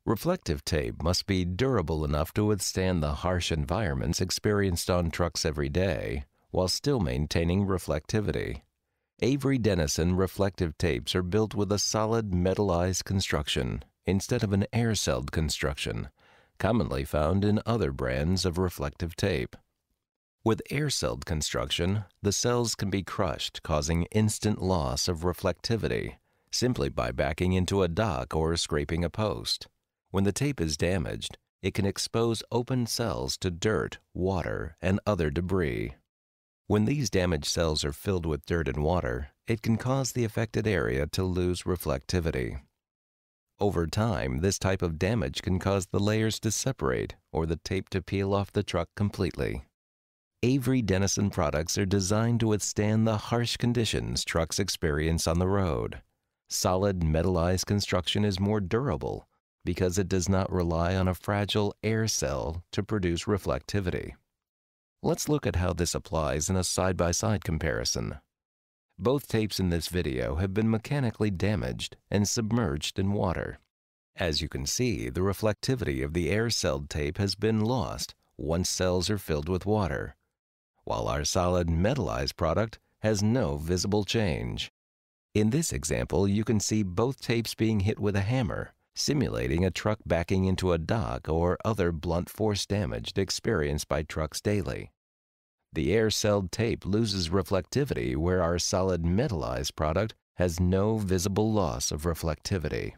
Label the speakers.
Speaker 1: Reflective tape must be durable enough to withstand the harsh environments experienced on trucks every day, while still maintaining reflectivity. Avery Dennison reflective tapes are built with a solid metallized construction instead of an air-celled construction, commonly found in other brands of reflective tape. With air-celled construction, the cells can be crushed, causing instant loss of reflectivity, simply by backing into a dock or scraping a post. When the tape is damaged, it can expose open cells to dirt, water, and other debris. When these damaged cells are filled with dirt and water, it can cause the affected area to lose reflectivity. Over time, this type of damage can cause the layers to separate or the tape to peel off the truck completely. Avery Dennison products are designed to withstand the harsh conditions trucks experience on the road. Solid metallized construction is more durable because it does not rely on a fragile air cell to produce reflectivity. Let's look at how this applies in a side-by-side comparison. Both tapes in this video have been mechanically damaged and submerged in water. As you can see, the reflectivity of the air-celled tape has been lost once cells are filled with water, while our solid metallized product has no visible change. In this example, you can see both tapes being hit with a hammer, simulating a truck backing into a dock or other blunt force damage experienced by trucks daily. The air-celled tape loses reflectivity where our solid metallized product has no visible loss of reflectivity.